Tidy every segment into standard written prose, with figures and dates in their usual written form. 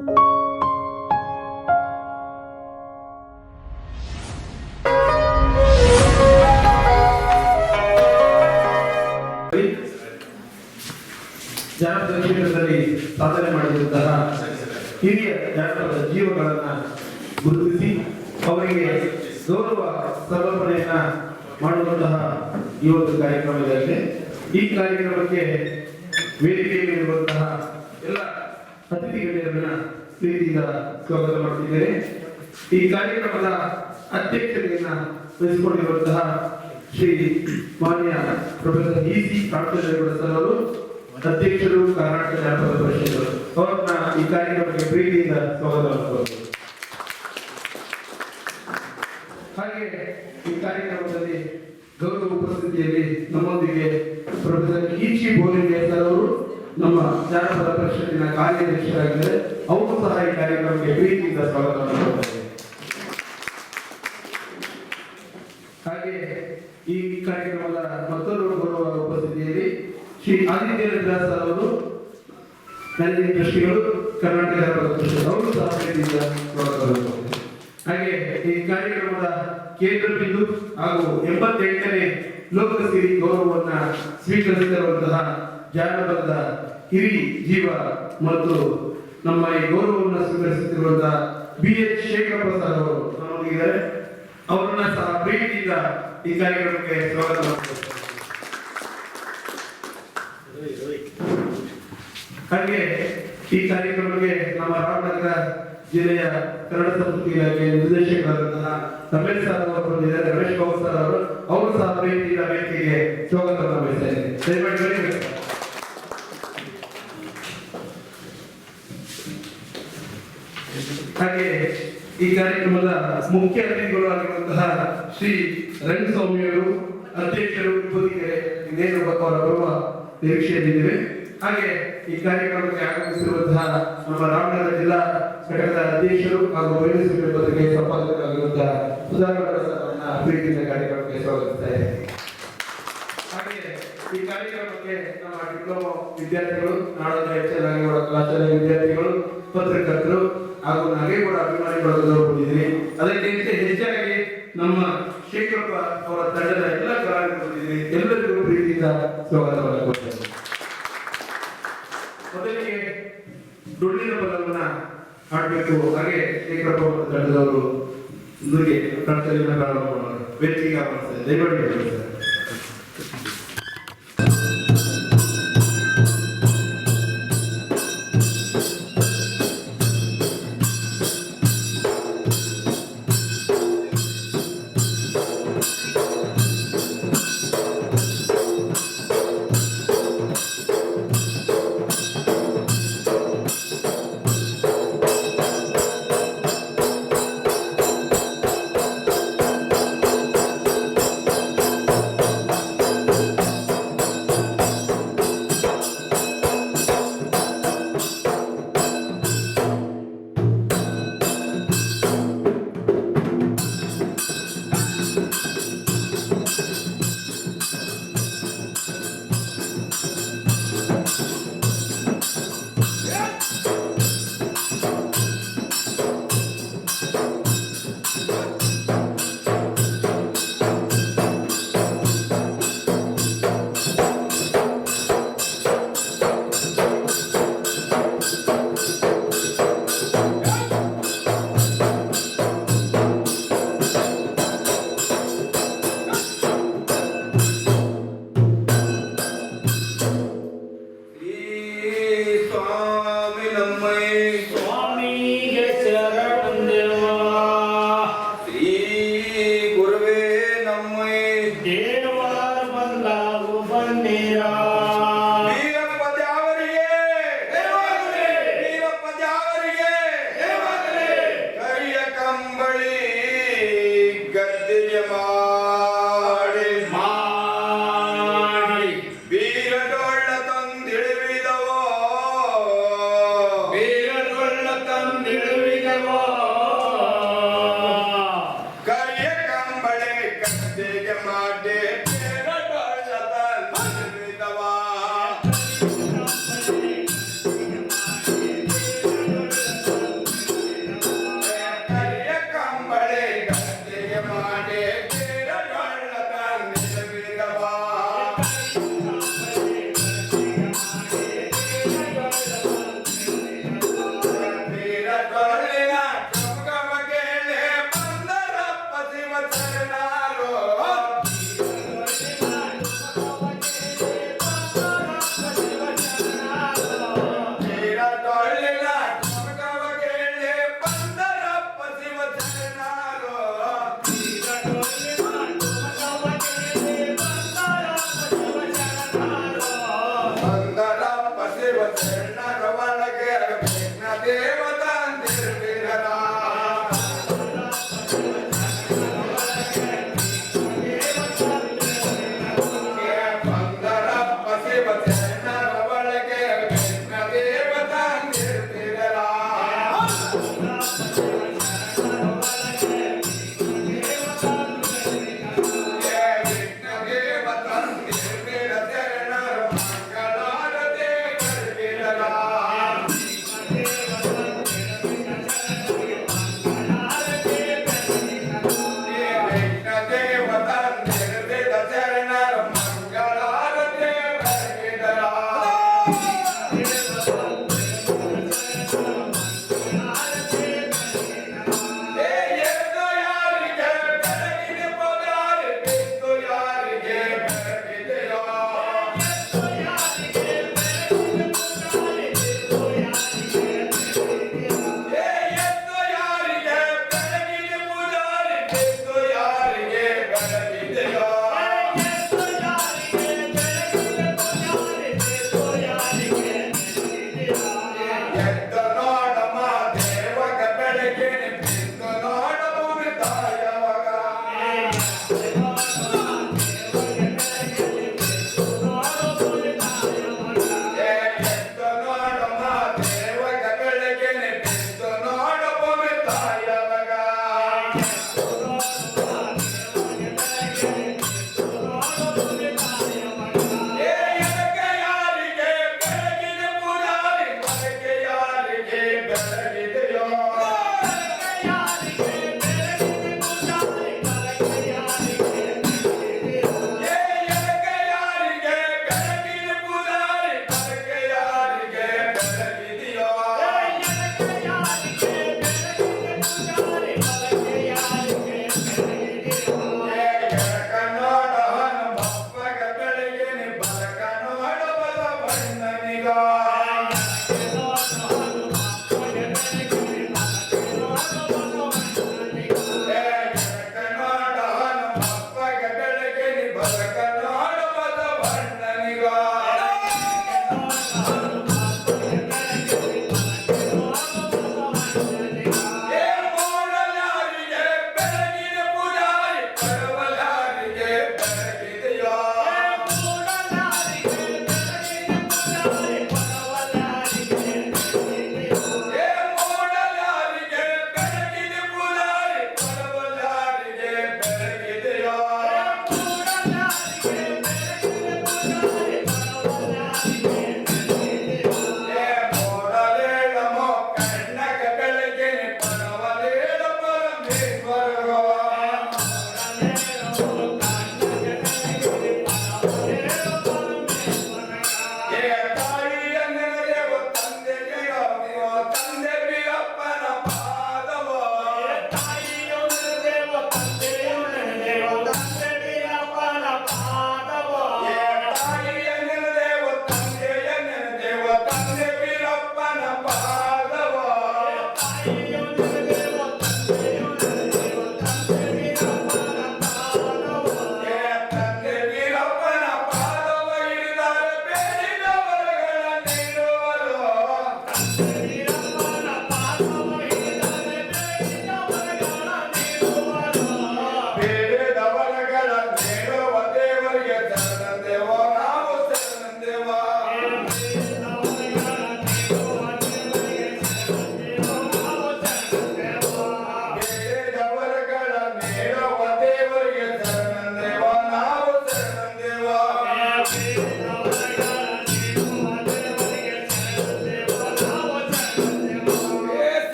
ಜಾನಪದ ಕ್ಷೇತ್ರದಲ್ಲಿ ಸಾಧನೆ ಮಾಡಿದಂತಹ ಹಿರಿಯ ಜಾನಪದ ಜೀವಗಳನ್ನು ಗುರುತಿಸಿ ಅವರಿಗೆ ಗೌರವ ಸಮರ್ಪಣೆಯನ್ನ ಮಾಡುವಂತಹ ಈ ಒಂದು ಕಾರ್ಯಕ್ರಮದಲ್ಲಿ ಈ ಕಾರ್ಯಕ್ರಮಕ್ಕೆ ವೇದಿಕೆಯಲ್ಲಿರುವಂತಹ ಎಲ್ಲ ಅತಿಥಿಗಳನ್ನ ಪ್ರೀತಿಯಿಂದ ಸ್ವಾಗತ ಮಾಡುತ್ತಿದ್ದೇನೆ. ಈ ಕಾರ್ಯಕ್ರಮದ ಅಧ್ಯಕ್ಷತೆಯನ್ನ ವಹಿಸಿಕೊಂಡಿರುವಂತಹ ಶ್ರೀ ಮಾನ್ಯ ಪ್ರೊಫೆಸರ್ ಇ.ಸಿ. ಕಾಂತೇಗೌಡ ಸರ್ ಅವರು ಅಧ್ಯಕ್ಷರು, ಕರ್ನಾಟಕ ಜಾನಪದ ಪರಿಷತ್, ಅವರನ್ನ ಈ ಕಾರ್ಯಕ್ರಮಕ್ಕೆ ಪ್ರೀತಿಯಿಂದ ಸ್ವಾಗತ ಮಾಡುತ್ತಾರೆ. ಹಾಗೆ ಈ ಕಾರ್ಯಕ್ರಮದಲ್ಲಿ ಗೌರವ ಉಪಸ್ಥಿತಿಯಲ್ಲಿ ನಮ್ಮೊಂದಿಗೆ ಪ್ರೊಫೆಸರ್ ಇ.ಸಿ. ಬೋಲಿಂಗೇರ್ ಸರ್ ಅವರು ನಮ್ಮ ಜಾನಪದ ಪರಿಷತ್ತಿನ ಕಾರ್ಯಾಧ್ಯಕ್ಷರಾಗಿದ್ದಾರೆ. ಅವರು ಸಹ ಈ ಕಾರ್ಯಕ್ರಮಕ್ಕೆ ಪ್ರೀತಿಯಿಂದ ಸ್ವಾಗತ ಮಾಡುತ್ತಾರೆ. ಹಾಗೆ ಈ ಕಾರ್ಯಕ್ರಮದ ಮತ್ತೊಂದು ಗೌರವ ಉಪಸ್ಥಿತಿಯಲ್ಲಿ ಶ್ರೀ ಆದಿತ್ಯ ಸರ್ ಅವರು ಮ್ಯಾನೇಜಿಂಗ್ ಟ್ರಸ್ಟಿಗಳು, ಕರ್ನಾಟಕ ಜಾನಪದ ಪರಿಷತ್, ಅವರು ಸಹ ಪ್ರೀತಿಯಿಂದ ಸ್ವಾಗತ ಮಾಡುತ್ತಾರೆ. ಹಾಗೆ ಈ ಕಾರ್ಯಕ್ರಮದ ಕೇಂದ್ರ ಬಿಂದು ಹಾಗೂ 88ನೇ ಲೋಕಸಿರಿ ಗೌರವವನ್ನ ಸ್ವೀಕರಿಸಿರುವಂತಹ ಜಾನಪದದ ಹಿರಿ ಜೀವ ಮತ್ತು ನಮ್ಮ ಈ ಗೌರವವನ್ನು ಸ್ವೀಕರಿಸುತ್ತಿರುವಂತಹ ಬಿ.ಎಚ್. ಶೇಖರಪ್ಪ ಸರ್ ಅವರು ನಮ್ಮೊಂದಿಗಿದ್ದಾರೆ. ಅವರನ್ನ ಸಹ ಪ್ರೀತಿಯಿಂದ ಈ ಕಾರ್ಯಕ್ರಮಕ್ಕೆ ಸ್ವಾಗತ ಮಾಡುತ್ತಾರೆ. ಹಾಗೆ ಈ ಕಾರ್ಯಕ್ರಮಕ್ಕೆ ನಮ್ಮ ರಾಮನಗರ ಜಿಲ್ಲೆಯ ಕನ್ನಡ ಸಂಸ್ಕೃತಿ ಇಲಾಖೆ ನಿರ್ದೇಶಕರಾದಂತಹ ರಮೇಶ್ ಸರ್ ಅವರು ಬಂದಿದ್ದಾರೆ. ರಮೇಶ್ ಬಾಬು ಸರ್ ಅವರು ಸಹ ಪ್ರೀತಿಯಿಂದ ವೇದಿಕೆಗೆ ಸ್ವಾಗತವನ್ನು ಬಯಸಿದ್ದಾರೆ. ದಯಮಾಡಿ ಹಾಗೆ ಈ ಕಾರ್ಯಕ್ರಮದ ಮುಖ್ಯ ಅತಿಥಿಗಳು ಆಗಿರುವಂತಹ ಶ್ರೀ ರಂಗಸ್ವಾಮಿಯವರು, ಅಧ್ಯಕ್ಷರು, ವೇದಿಕೆ ಇನ್ನೇನು ಅವರ ಬರುವ ನಿರೀಕ್ಷೆಯಲ್ಲಿದ್ದೇವೆ. ಹಾಗೆ ಈ ಕಾರ್ಯಕ್ರಮಕ್ಕೆ ಆಗಮಿಸಿರುವಂತಹ ನಮ್ಮ ರಾಮನಗರ ಜಿಲ್ಲಾ ಘಟಕದ ಅಧ್ಯಕ್ಷರು ಹಾಗೂ ಬಯಲು ಪತ್ರಿಕೆ ಸಂಪಾದಕರಾಗಿರುವಂತಹ ಸುಧಾಕರ್ ಅವರನ್ನ ಪ್ರೀತಿಯಿಂದ ಕಾರ್ಯಕ್ರಮಕ್ಕೆ ಸ್ವಾಗತಿಸುತ್ತಾರೆ. ಹಾಗೆ ಈ ಕಾರ್ಯಕ್ರಮಕ್ಕೆ ನಮ್ಮ ಡಿಪ್ಲೊಮಾ ವಿದ್ಯಾರ್ಥಿಗಳು, ನಾಡೋದ ಹೆಚ್ಚಾಗಿರುವ ಕಲಾಶಾಲೆ ವಿದ್ಯಾರ್ಥಿಗಳು, ಪತ್ರಕರ್ತರು ಹಾಗೂ ನಾಗೇಗೌಡ ಅಭಿಮಾನಿಗಳು ಬಂದಿದ್ದೀರಿ. ಅದಕ್ಕಿಂತ ಹೆಚ್ಚಾಗಿ ನಮ್ಮ ಶೇಖರಪ್ಪ ಅವರ ತಂಡದ ಎಲ್ಲ ಕಲಾವಿದರು ಬಂದಿದ್ದೀರಿ. ಎಲ್ಲರಿಗೂ ಪ್ರೀತಿಯಿಂದ ಸ್ವಾಗತವನ್ನು ಕೊಡ್ತೇನೆ. ಮೊದಲಿಗೆ ಡೊಳ್ಳಿನ ಪದವನ್ನ ಹಾಡಬೇಕು. ಹಾಗೆ ಶೇಖರಪ್ಪ ಅವರ ತಂಡದವರು ಕರ್ತವ್ಯವನ್ನು ಪ್ರಾರಂಭ ಮಾಡೋರು. ವೇದಿಕೆಗೆ ಆಹ್ವಾನಿಸಿದ್ದಾರೆ. ದಯಮಾಡಿ ಬೀರಡೊಳ್ಳ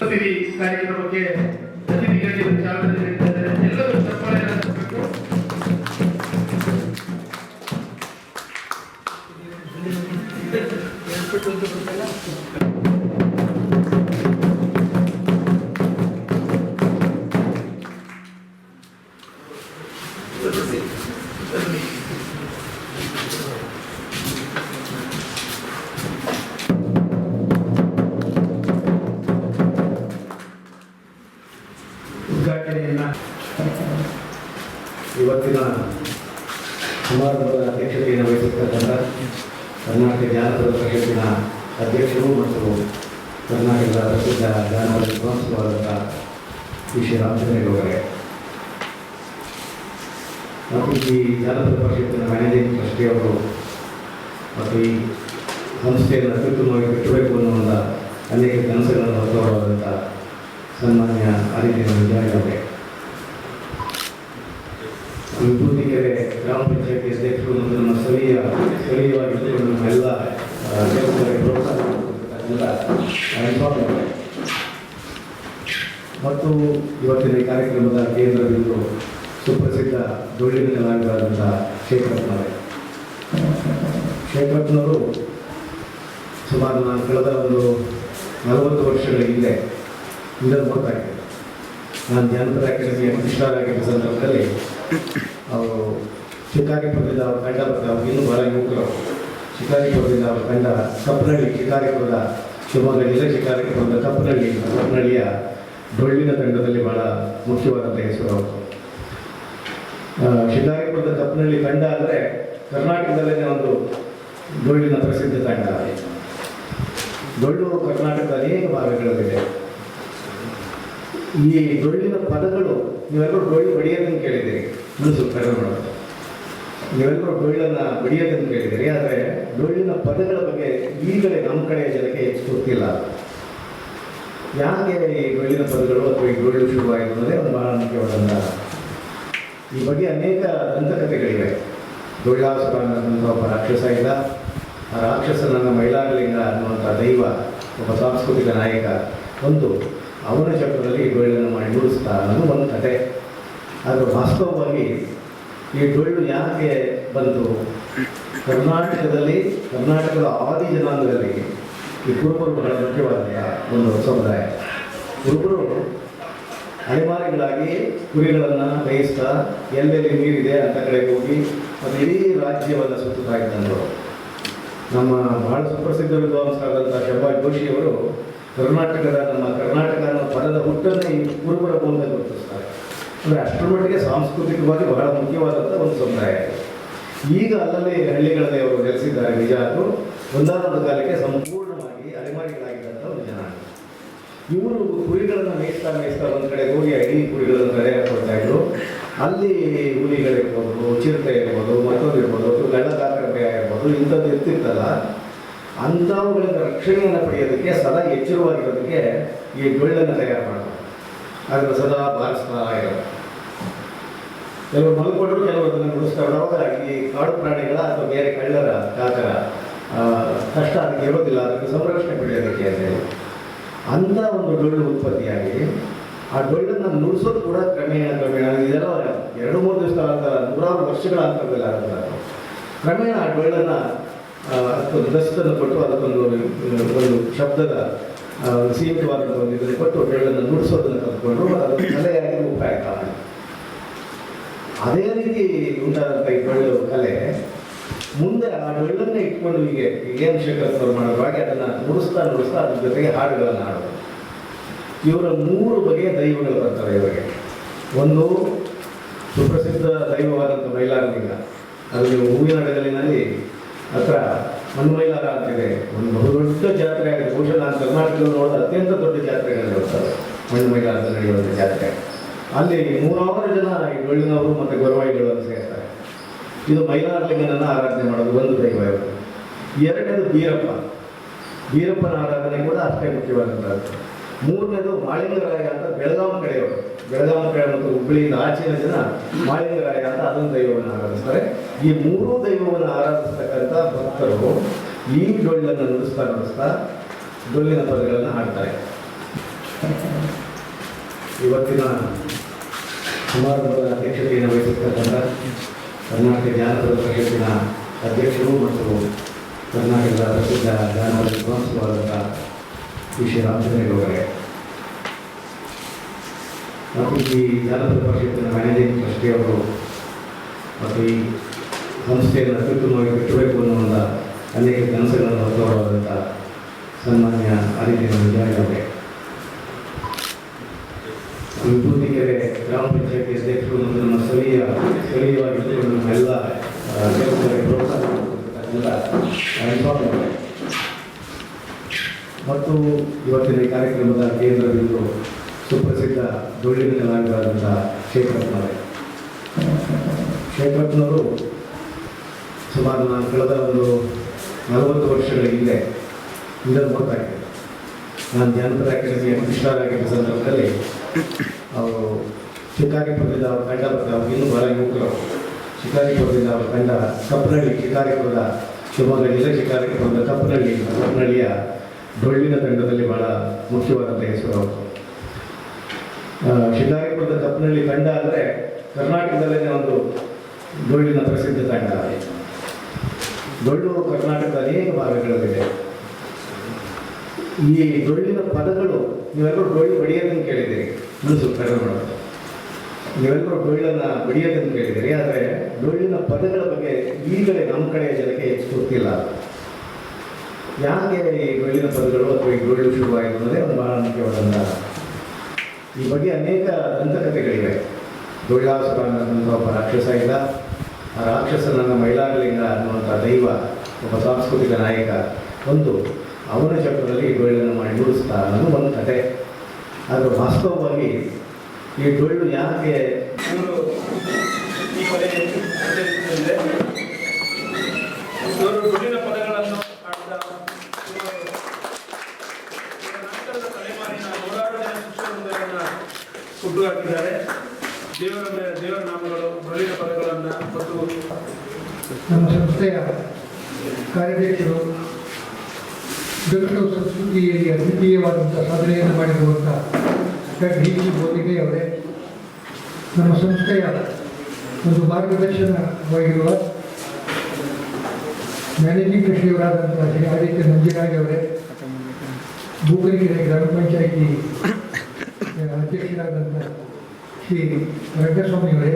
ಅತಿಥಿ ಕಾರ್ಯಕ್ರಮಕ್ಕೆ ಅತಿಥಿಗಳಿಗೆ ಚಾಲನೆ ನೀಡಿದ್ದಾರೆ. ಎಲ್ಲರೂ ಚಪ್ಪಾಳೆ ಹಾಕಬೇಕು. ಉದ್ಘಾಟನೆಯನ್ನ ಇವತ್ತಿನ ಸಮಾರಂಭದ ಅಧ್ಯಕ್ಷತೆಯನ್ನು ವಹಿಸಿರ್ತಕ್ಕಂಥ ಕರ್ನಾಟಕ ಜಾನಪದ ಪರಿಷತ್ತಿನ ಅಧ್ಯಕ್ಷರು ಮತ್ತು ಕರ್ನಾಟಕದ ಪ್ರಸಿದ್ಧ ಜಾನಪದ ವಿದ್ವಾಂಸರಾದಂಥ ಶ್ರೀ ರಾಮಚಂದ್ರಗೌಡರೇ ಮತ್ತು ಈ ಜಾನಪದ ಪರಿಷತ್ತಿನ ಮ್ಯಾನೇಜಿಂಗ್ ಟ್ರಸ್ಟಿಯವರು ಮತ್ತು ಈ ಸಂಸ್ಥೆಯನ್ನು ಅತ್ಯುತ್ತಮವಾಗಿ ಕಟ್ಟಬೇಕು ಅನ್ನುವಂಥ ಅನೇಕ ಕನಸುಗಳನ್ನು ಹೊತ್ತವರಾದಂಥ ಸನ್ಮಾನ್ಯ ಆದಿತ್ಯ ವಿದ್ಯಾರ್ಥಿಗಳೇ, ವಿಭೂತಿಕೆರೆ ಗ್ರಾಮ ಪಂಚಾಯತಿ ಅಧ್ಯಕ್ಷರು ಮತ್ತು ನಮ್ಮ ಸ್ಥಳೀಯವಾಗಿ ನಮ್ಮ ಎಲ್ಲ ಪ್ರೋತ್ಸಾಹ ಮತ್ತು ಇವತ್ತಿನ ಈ ಕಾರ್ಯಕ್ರಮದ ಕೇಂದ್ರ ಬಿಂದು ಸುಪ್ರಸಿದ್ಧ ಡೊಳ್ಳಿನ ಕಲಾವಿದರಾದಂಥ ಶೇಖರಪ್ಪನವರು ಸುಮಾರು ನಾನು ಕಳೆದ ಒಂದು 40 ವರ್ಷಗಳ ಹಿಂದೆ ಇದನ್ನು ಗೊತ್ತಾಗಿದೆ. ನಾನು ಜಾನಪದ ಅಕಾಡೆಮಿಯ ಪ್ರತಿಷ್ಠಾರಾಗಿದ್ದ ಸಂದರ್ಭದಲ್ಲಿ ಅವರು ಶಿಕಾರಿಪುರದಿಂದ ಅವರ ತಂಡ ಬರ್ತಾರೆ, ಇನ್ನೂ ಬಹಳ ಯುವಕರು. ಶಿಕಾರಿಪುರದಿಂದ ಅವರ ತಂಡ ಕಪ್ಪನಹಳ್ಳಿ, ಶಿಕಾರಿಪುರದ ಶಿವಮೊಗ್ಗ ಜಿಲ್ಲೆ ಶಿಕಾರಿಪುರದ ಕಪ್ಪನಹಳ್ಳಿಯ ಡೊಳ್ಳಿನ ತಂಡದಲ್ಲಿ ಬಹಳ ಮುಖ್ಯವಾದಂಥ ಹೆಸರು ಅವರು. ಶಿಕಾರಿಪುರದ ಕಪ್ಪನಹಳ್ಳಿ ತಂಡ ಅಂದರೆ ಕರ್ನಾಟಕದಲ್ಲೇ ಒಂದು ಡೊಳ್ಳಿನ ಪ್ರಸಿದ್ಧ ತಂಡ. ಡೊಳ್ಳು ಕರ್ನಾಟಕದ ಅನೇಕ ಭಾಗಗಳಲ್ಲಿದೆ. ಈ ಡೊಳ್ಳಿನ ಪದಗಳು ನೀವೆಲ್ಲರೂ ಡೊಳ್ಳು ಬಡಿಯೋದನ್ನು ಕೇಳಿದ್ದೀರಿ, ಮುಳುಸು ಕಡಿಮೆ ಮಾಡೋದು. ನೀವೆಲ್ಲರೂ ಡೊಳ್ಳನ್ನು ಬಡಿಯೋದನ್ನು ಕೇಳಿದ್ದೀರಿ, ಆದರೆ ಡೊಳ್ಳಿನ ಪದಗಳ ಬಗ್ಗೆ ಈಗಲೇ ನಮ್ಮ ಕಡೆಯ ಜನಕ್ಕೆ ಹೆಚ್ಚು ಗೊತ್ತಿಲ್ಲ. ಯಾಕೆ ಈ ಡೊಳ್ಳಿನ ಪದಗಳು ಅಥವಾ ಈ ಡೊಳ್ಳು ಶುರುವಾಯಿತು ಅನ್ನೋದೇ ಒಂದು ಬಹಳ ಮುಖ್ಯವಾದಂಥ. ಈ ಬಗ್ಗೆ ಅನೇಕ ದಂತಕಥೆಗಳಿವೆ. ಡೊಳ್ಳಾಸುರ ಅನ್ನೋಂಥ ಒಬ್ಬ ರಾಕ್ಷಸ ಇದ್ದ. ಆ ರಾಕ್ಷಸನನ್ನು ಮೈಲಾರಲಿಂಗ ಅನ್ನುವಂಥ ದೈವ, ಒಬ್ಬ ಸಾಂಸ್ಕೃತಿಕ ನಾಯಕ, ಒಂದು ಅವನ ಚಕ್ರದಲ್ಲಿ ಡೊಳ್ಳನ್ನು ಮಾಡಿ ನುಡಿಸ್ತಾ ಅನ್ನೋದು ಒಂದು ಕಥೆ. ಆದರೆ ವಾಸ್ತವವಾಗಿ ಈ ಡೊಳ್ಳು ಯಾಕೆ ಬಂತು? ಕರ್ನಾಟಕದ ಆದಿ ಜನಾಂಗದಲ್ಲಿ ಈ ಕುರುಬರು ಬಹಳ ಮುಖ್ಯವಾದ ಒಂದು ಸಮುದಾಯ. ಕುರುಬರು ಅಲೆಮಾರಿಗಳಾಗಿ ಕುರಿಗಳನ್ನು ಮೇಯಿಸ್ತಾ ಎಲ್ಲೆಲ್ಲಿ ನೀರಿದೆ ಅಂತ ಕಡೆಗೆ ಹೋಗಿ ಮತ್ತು ಇಡೀ ರಾಜ್ಯವನ್ನು ಸುತ್ತುತ್ತಾ ಇದ್ದರು. ನಮ್ಮ ಬಹಳ ಸುಪ್ರಸಿದ್ಧ ವಿದ್ವಾಂಸರಾದಂಥ ಶಂಭಾಜ್ ಜೋಶಿಯವರು ನಮ್ಮ ಕರ್ನಾಟಕ ಅನ್ನೋ ಪದದ ಹುಟ್ಟನ್ನೇ ಈ ಕುರುಬರ ಮೂಲಕ ಗುರುತಿಸ್ತಾರೆ. ಅಂದರೆ ಅಷ್ಟರ ಮಟ್ಟಿಗೆ ಸಾಂಸ್ಕೃತಿಕವಾಗಿ ಬಹಳ ಮುಖ್ಯವಾದಂಥ ಒಂದು ಸಮುದಾಯ. ಈಗ ಅಲ್ಲಲ್ಲಿ ಹಳ್ಳಿಗಳಲ್ಲಿ ಅವರು ನೆಲೆಸಿದ್ದಾರೆ ನಿಜ. ಅದು ಒಂದಾದ ಕಾಲಕ್ಕೆ ಸಂಪೂರ್ಣವಾಗಿ ಅಲೆಮಾರಿಗಳಾಗಿದ್ದಂಥ ಒಂದು ಜನ. ಇವರು ಕುರಿಗಳನ್ನು ಮೇಯಿಸ್ತಾ ಒಂದು ಕಡೆ ಹೋಗಿ ಇಡೀ ಕುರಿಗಳನ್ನು ಕಡೆ ಹಾಕೊಳ್ತಾ ಇದ್ರು. ಅಲ್ಲಿ ಹುಲಿಗಳಿರ್ಬೋದು, ಚಿರತೆ ಇರ್ಬೋದು, ಮತ್ತೊಂದು ಇರ್ಬೋದು, ಅಥವಾ ಗಳ್ಳದಾಕರ್ಬೆ ಇರ್ಬೋದು, ಇಂಥದ್ದು ಇರ್ತಿತ್ತಲ್ಲ, ಅಂಥವುಗಳಿಂದ ರಕ್ಷಣೆಯನ್ನು ಪಡೆಯೋದಕ್ಕೆ ಸದಾ ಎಚ್ಚರವಾಗಿರೋದಕ್ಕೆ ಈ ಡೊಳ್ಳನ್ನು ತಯಾರು ಮಾಡೋದು. ಅದನ್ನು ಸದಾ ಬಾರಿಸ್ತಾ ಇರೋದು. ಕೆಲವರು ಮಲ್ಕೊಂಡ್ರು, ಕೆಲವರು ಅದನ್ನು ನುಡಿಸ್ತಾರೆ. ಅವಾಗ ಈ ಕಾಡು ಪ್ರಾಣಿಗಳ ಅಥವಾ ಬೇರೆ ಕಳ್ಳರ ಕಾಕರ ಕಷ್ಟ ಅದಕ್ಕೆ ಇರೋದಿಲ್ಲ, ಅದಕ್ಕೆ ಸಂರಕ್ಷಣೆ ಪಡೆಯೋದಕ್ಕೆ ಅಂತೇಳಿ ಅಂಥ ಒಂದು ಡೊಳ್ಳು ಉತ್ಪತ್ತಿಯಾಗಿ ಆ ಡೊಳ್ಳನ್ನು ನುಡಿಸೋದು ಕೂಡ ಕ್ರಮೇಣ ಇದೆಲ್ಲ 2-3 ದಿವಸ ನೂರಾರು ವರ್ಷಗಳ ಅಂತರದಲ್ಲಿ ಆಗುತ್ತೆ. ಕ್ರಮೇಣ ಆ ಡೊಳ್ಳನ್ನು ಅದಕ್ಕೊಂದು ದಸ್ತನ್ನು ಕೊಟ್ಟು ಅದಕ್ಕೊಂದು ಶಬ್ದದ ಸೀಮಿತವಾದಂಥ ಒಂದು ಇದನ್ನು ಕೊಟ್ಟು ಡೊಳ್ಳನ್ನು ನುಡಿಸೋದನ್ನು ಕಲ್ತ್ಕೊಂಡು ಅದನ್ನು ಕಲೆಯಾಗಿ ರೂಪ ಆಯ್ತಾರೆ. ಅದೇ ರೀತಿ ಉಂಟಾದಂಥ ಈ ಡೊಳ್ಳು ಕಲೆ ಮುಂದೆ ಆ ಡೊಳ್ಳನ್ನೇ ಇಟ್ಕೊಂಡು ಏನು ಶೇಖರಪ್ಪನವರು ಮಾಡೋದು ಹಾಗೆ ಅದನ್ನು ನುಡಿಸ್ತಾ ಅದ್ರ ಜೊತೆಗೆ ಹಾಡುಗಳನ್ನು ಹಾಡೋದು. ಇವರ 3 ಬಗೆಯ ದೈವಗಳು ಬರ್ತವೆ ಇವರಿಗೆ. ಒಂದು ಸುಪ್ರಸಿದ್ಧ ದೈವವಾದಂಥ ಮೈಲಾರಲಿಂಗ. ಅಲ್ಲಿ ಹೂವಿನ ಹಡಗಲಿನಲ್ಲಿ ಹತ್ರ ಮಣ್ಣು ಮೈಲಾರ ಅಂತಿದೆ, ಒಂದು ಬಹುದೊಡ್ಡ ಜಾತ್ರೆ ಆಗಿದೆ. ಬಹುಶಃ ನಾನು ಕರ್ನಾಟಕದಲ್ಲಿ ನೋಡಿದ ಅತ್ಯಂತ ದೊಡ್ಡ ಜಾತ್ರೆಗಳಲ್ಲಿ ಬರ್ತವೆ ಮಣ್ಣು ಮೈಲಾರದ ನಡೆಯುವಂಥ ಜಾತ್ರೆ. ಅಲ್ಲಿ 3,000 ಜನ ಈ ಡೊಳ್ಳಿನವರು ಮತ್ತು ಗೊರವಾಯಿಗಳು ಅಂತ ಸೇರ್ತಾರೆ. ಇದು ಮೈಲಾರಲಿಂಗನನ್ನು ಆರಾಧನೆ ಮಾಡೋದು ಒಂದು ದೈವ ಇವರು. ಎರಡನೇದು ಬೀರಪ್ಪನ ಆರಾಧನೆ ಕೂಡ ಅಷ್ಟೇ ಮುಖ್ಯವಾದಂಥದ್ದು. ಮೂರನೇದು ಮಾಳಿಂಗರಾಯ ಅಂತ ಬೆಳಗಾವಿ ಕಡೆಯವರು, ಬೆಳಗಾವಿ ಕಡೆ ಮತ್ತು ಹುಬ್ಬಳ್ಳಿಯಿಂದ ಆಚಿನ ಜನ ಮಾಳಿಂಗರಾಯ ಅಂತ ಅದೊಂದು ದೈವವನ್ನು ಆರಾಧಿಸ್ತಾರೆ. ಈ 3 ದೈವವನ್ನು ಆರಾಧಿಸ್ತಕ್ಕಂಥ ಭಕ್ತರು ಈ ಡೊಳ್ಳನ್ನು ನುಡಿಸ್ತಾ ಡೊಳ್ಳಿನ ಪದಗಳನ್ನು ಹಾಡ್ತಾರೆ. ಇವತ್ತಿನ ಸಮಾರಂಭದ ಅಧ್ಯಕ್ಷತೆಯನ್ನು ವಹಿಸಿರ್ತಕ್ಕಂಥ ಕರ್ನಾಟಕ ಜಾನಪದ ಪರಿಷತ್ತಿನ ಅಧ್ಯಕ್ಷರು ಮತ್ತು ಕರ್ನಾಟಕದ ಪ್ರಸಿದ್ಧ ಜಾನಪದ ವಿದ್ವಾಂಸರಾದಂಥ ಶ್ರೀ ರಾಮಚಂದ್ರೇಗೌಡರೇ ಮತ್ತು ಈ ಜಾನಪದ ಪರಿಷತ್ತಿನ ಮ್ಯಾನೇಜಿಂಗ್ ಟ್ರಸ್ಟಿಯವರು ಮತ್ತು ಈ ಸಂಸ್ಥೆಯನ್ನು ಅತ್ಯುತ್ತಮವಾಗಿ ಬಿಟ್ಟಬೇಕು ಅನ್ನುವಂಥ ಅನೇಕ ಕನಸುಗಳನ್ನು ಹೊತ್ತವರಾದಂಥ ಸನ್ಮಾನ್ಯ ಆದಿತ್ಯ ವಿದ್ಯಾರ್ಥಿಗಳೇ, ವಿಭೂತಿಕೆರೆ ಗ್ರಾಮ ಪಂಚಾಯತಿ ಅಧ್ಯಕ್ಷರು ಮತ್ತು ನಮ್ಮ ಸ್ಥಳೀಯವಾಗಿ ನಮ್ಮೆಲ್ಲ ಪ್ರೋತ್ಸಾಹ ಮತ್ತು ಇವತ್ತಿನ ಈ ಕಾರ್ಯಕ್ರಮದ ಕೇಂದ್ರ ಬಿಂದು ಸುಪ್ರಸಿದ್ಧ ಡೊಳ್ಳಿನ ಕಲಾವಿದರಾದಂಥ ಶೇಖರಪ್ಪನವರೇ. ಶೇಖರಪ್ಪನವರು ಸುಮಾರು ನಾನು ಕಳೆದ ಒಂದು 40 ವರ್ಷಗಳ ಹಿಂದೆ ಇದನ್ನು ನೋಡ್ತಾ ಇದ್ದೆ. ನಾನು ಜಾನಪದ ಅಕಾಡೆಮಿಯ ಮಿಶ್ರರಾಗಿದ್ದ ಸಂದರ್ಭದಲ್ಲಿ ಅವರು ಶಿಕಾರಿಪುರದಿಂದ ಅವ್ರ ತಂಡ ಬರ್ತಾವೆ, ಇನ್ನೂ ಬಹಳ ಯುವಕರು. ಶಿಕಾರಿಪುರದಿಂದ ಅವರ ತಂಡ ಕಪ್ಪನಹಳ್ಳಿ, ಶಿಕಾರಿಪುರದ ಶಿವಮೊಗ್ಗ ಜಿಲ್ಲೆ ಶಿಕಾರಿಪುರದ ಕಪ್ಪನಹಳ್ಳಿಯ ಡೊಳ್ಳಿನ ತಂಡದಲ್ಲಿ ಬಹಳ ಮುಖ್ಯವಾದಂಥ ಹೆಸರು ಅವರು. ಶಿಕಾರಿಪುರದ ಕಪ್ಪನಹಳ್ಳಿ ತಂಡ ಅಂದರೆ ಕರ್ನಾಟಕದಲ್ಲೇ ಒಂದು ಡೊಳ್ಳಿನ ಪ್ರಸಿದ್ಧ ತಂಡ. ಡೊಳ್ಳು ಕರ್ನಾಟಕದ ಅನೇಕ ಭಾಗಗಳಲ್ಲಿದೆ. ಈ ಡೊಳ್ಳಿನ ಪದಗಳು ನೀವೆಲ್ಲರೂ ಡೊಳ್ಳು ಬಡಿಯೋದನ್ನು ಕೇಳಿದ್ದೀರಿ, ಇನ್ನೂ ಸ್ವಲ್ಪ ಕಡಿಮೆ ಮಾಡೋದು. ನೀವೆಲ್ಲರೂ ಡೊಳ್ಳನ್ನು ಬಡಿಯೋದನ್ನು ಕೇಳಿದ್ದೀರಿ, ಆದರೆ ಡೊಳ್ಳಿನ ಪದಗಳ ಬಗ್ಗೆ ಈಗಲೇ ನಮ್ಮ ಕಡೆಯ ಜನಕ್ಕೆ ಹೆಚ್ಚು ಗೊತ್ತಿಲ್ಲ. ಯಾಕೆ ಈ ಡೊಳ್ಳಿನ ಪದಗಳು ಅಥವಾ ಈ ಡೊಳ್ಳು ಶುರುವಾಯಿತು ಅನ್ನೋದೇ ಒಂದು ಬಹಳ ಮುಖ್ಯವಾದಂಥ. ಈ ಬಗ್ಗೆ ಅನೇಕ ದಂತಕಥೆಗಳಿವೆ. ಡೊಳ್ಳಾಸುರ ಅನ್ನೋದಂಥ ಒಬ್ಬ ರಾಕ್ಷಸ ಇದ್ದ. ಆ ರಾಕ್ಷಸನನ್ನು ಮೈಲಾರಲಿಂಗ ಅನ್ನುವಂಥ ದೈವ, ಒಬ್ಬ ಸಾಂಸ್ಕೃತಿಕ ನಾಯಕ, ಅವನ ಚಕ್ರದಲ್ಲಿ ಈ ಡೊಳ್ಳನ್ನು ಮಾಡಿ ನುಡಿಸ್ತಾ ಅನ್ನೋದು ಒಂದು ಕಥೆ. ಆದರೆ ವಾಸ್ತವವಾಗಿ ಈ ಡೊಳ್ಳು ಯಾಕೆ ಇವರು ಡೊಳ್ಳಿನ ಪದಗಳನ್ನು ಆಡಿದ ನಂತರದ ತಲೆಮಾರಿನ ನೂರಾರು ಜನ ಶಿಕ್ಷಕರನ್ನು ಹುಟ್ಟುಹಾಕಿದ್ದಾರೆ. ದೇವರ ನಾಮಗಳು, ಡೊಳ್ಳಿನ ಪದಗಳನ್ನು ಮತ್ತು ನಮ್ಮ ಸಂಸ್ಥೆಯ ಕಾರ್ಯಾಧ್ಯಕ್ಷರು ಡೊಳ್ಳು ಸಂಸ್ಕೃತಿಯಲ್ಲಿ ಅದ್ವಿತೀಯವಾದಂಥ ಸಾಧನೆಯನ್ನು ಮಾಡಿರುವಂಥ ಡಿ ಬೋಲಿಗೆ ಅವರೇ, ನಮ್ಮ ಸಂಸ್ಥೆಯ ಒಂದು ಮಾರ್ಗದರ್ಶನವಾಗಿರುವ ಮ್ಯಾನೇಜಿಂಗ್ ಟ್ರಸ್ಟಿಯವರಾದಂಥ ಶ್ರೀ ಆದಿತ್ಯ ನಂಜರಾಗಿ ಅವರೇ, ಬೂಕನಕೆರೆ ಗ್ರಾಮ ಪಂಚಾಯಿತಿ ಅಧ್ಯಕ್ಷರಾದಂಥ ಶ್ರೀ ರಂಗಸ್ವಾಮಿಯವರೇ,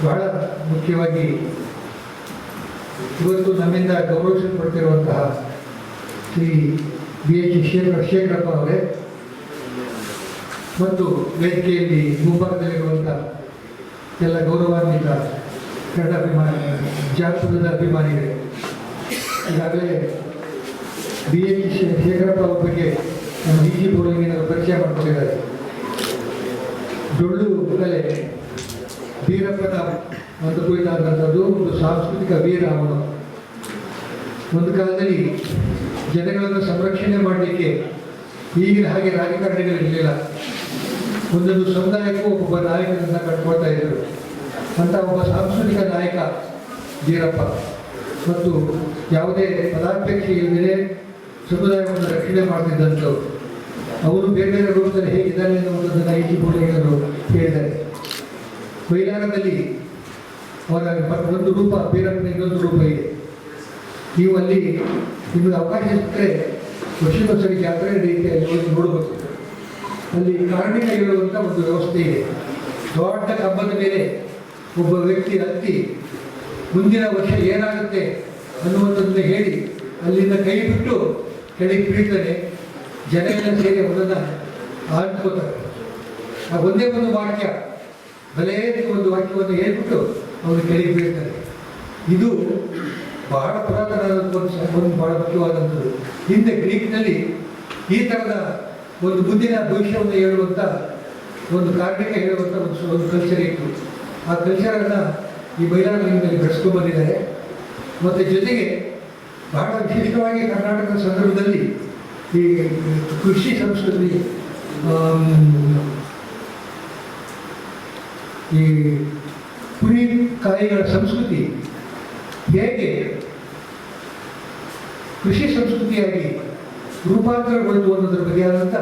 ಬಹಳ ಮುಖ್ಯವಾಗಿ ಇವತ್ತು ನಮ್ಮಿಂದ ಗೌರವಿಸಲ್ಪಡ್ತಿರುವಂತಹ ಶ್ರೀ BH ಶೇಖರಪ್ಪ ಅವರೇ, ಮತ್ತು ವೇದಿಕೆಯಲ್ಲಿ ಮುಂಭಾಗದಲ್ಲಿರುವಂಥ ಎಲ್ಲ ಗೌರವಾನ್ವಿತ ಕನ್ನಡ ಜಾನಪದದ ಅಭಿಮಾನಿಗಳೇ. ಈಗಾಗಲೇ BH ಶೇಖರಪ್ಪ ಅವ್ರ ಬಗ್ಗೆ ನಮ್ಮ ಹಿಜಿ ಬೋಲಿಂಗಿನವರು ಪರಿಚಯ ಮಾಡಿಕೊಂಡಿದ್ದಾರೆ. ಡೊಳ್ಳು ಕಲೆ ವೀರಪ್ಪನ ಒಂದು ಕುರಿತಾದಂಥದ್ದು ಒಂದು ಸಾಂಸ್ಕೃತಿಕ ವೀರ ಅವನು. ಒಂದು ಕಾಲದಲ್ಲಿ ಜನಗಳನ್ನು ಸಂರಕ್ಷಣೆ ಮಾಡಲಿಕ್ಕೆ ಈಗಿನ ಹಾಗೆ ರಾಜಕಾರಣಿಗಳಿರಲಿಲ್ಲ. ಒಂದೊಂದು ಸಮುದಾಯಕ್ಕೂ ಒಬ್ಬೊಬ್ಬ ನಾಯಕರನ್ನು ಕಟ್ಕೊಳ್ತಾ ಇದ್ದರು. ಅಂಥ ಒಬ್ಬ ಸಾಂಸ್ಕೃತಿಕ ನಾಯಕ ವೀರಪ್ಪ, ಮತ್ತು ಯಾವುದೇ ಪದಾಪೇಕ್ಷೆ ಇಲ್ಲದೆ ಸಮುದಾಯವನ್ನು ರಕ್ಷಣೆ ಮಾಡ್ತಿದ್ದಂಥವ್ರು. ಅವರು ಬೇರೆ ಬೇರೆ ರೂಪದಲ್ಲಿ ಹೇಗಿದ್ದಾರೆ ಅನ್ನುವಂಥದ್ದನ್ನು ಐಟಿ ಬೋಲಿಗರು ಹೇಳಿದ್ದಾರೆ. ಮೈಲಾರದಲ್ಲಿ ಅವರ ಒಂದು ರೂಪ, ವೀರಪ್ಪನ ಇನ್ನೊಂದು ರೂಪ ಇದೆ. ನೀವು ಅಲ್ಲಿ ನಿಮಗೆ ಅವಕಾಶ ಸಿಕ್ಕರೆ ವರ್ಷಕ್ಕೊಂದ್ಸರಿ ಜಾತ್ರೆ ರೀತಿಯಲ್ಲಿ ಹೋಗಿ ನೋಡ್ಬೋದು. ಅಲ್ಲಿ ಕಾರ್ಣಿಕ ಹೇಳುವಂಥ ಒಂದು ವ್ಯವಸ್ಥೆ ಇದೆ. ದೊಡ್ಡ ಕಂಬದ ಮೇಲೆ ಒಬ್ಬ ವ್ಯಕ್ತಿ ಹತ್ತಿ ಮುಂದಿನ ವರ್ಷ ಏನಾಗುತ್ತೆ ಅನ್ನುವಂಥದ್ದನ್ನು ಹೇಳಿ ಅಲ್ಲಿಂದ ಕೈ ಬಿಟ್ಟು ಕೆಳಗೆ ಬೀಳ್ತಾನೆ. ಜನ ಎಲ್ಲ ಸೇರಿ ಅವರನ್ನು ಆಡ್ಕೋತಾರೆ. ಆ ಒಂದೇ ಒಂದು ವಾಕ್ಯ, ಬಲೇ ಒಂದು ವಾಕ್ಯವನ್ನು ಹೇಳ್ಬಿಟ್ಟು ಅವರು ಕೆಳಗೆ ಬೀಳ್ತಾರೆ. ಇದು ಬಹಳ ಪುರಾತನ ಒಂದು ಬಹಳ ಮುಖ್ಯವಾದಂಥದ್ದು. ಹಿಂದೆ ಗ್ರೀಕ್ನಲ್ಲಿ ಈ ಥರದ ಒಂದು ಮುಂದಿನ ಭವಿಷ್ಯವನ್ನು ಹೇಳುವಂಥ ಒಂದು ಕಾರ್ಮಿಕ ಹೇಳುವಂಥ ಒಂದು ಕಲ್ಚರ್ ಇತ್ತು. ಆ ಕಲ್ಚರನ್ನು ಈ ಮೈಲಾರಲಿಂಗದಲ್ಲಿ ಬೆಳೆಸ್ಕೊಂಡ್ಬಂದಿದ್ದಾರೆ. ಮತ್ತು ಜೊತೆಗೆ ಬಹಳ ವಿಶಿಷ್ಟವಾಗಿ ಕರ್ನಾಟಕದ ಸಂದರ್ಭದಲ್ಲಿ ಈ ಕೃಷಿ ಸಂಸ್ಕೃತಿ, ಈ ಕುರಿ ಕಾಯಿಗಳ ಸಂಸ್ಕೃತಿ ಹೇಗೆ ಕೃಷಿ ಸಂಸ್ಕೃತಿಯಾಗಿ ರೂಪಾಂತರಗೊಳ್ಳುವುದು ಅನ್ನೋದ್ರ ಬಗ್ಗೆ ಆದಂಥ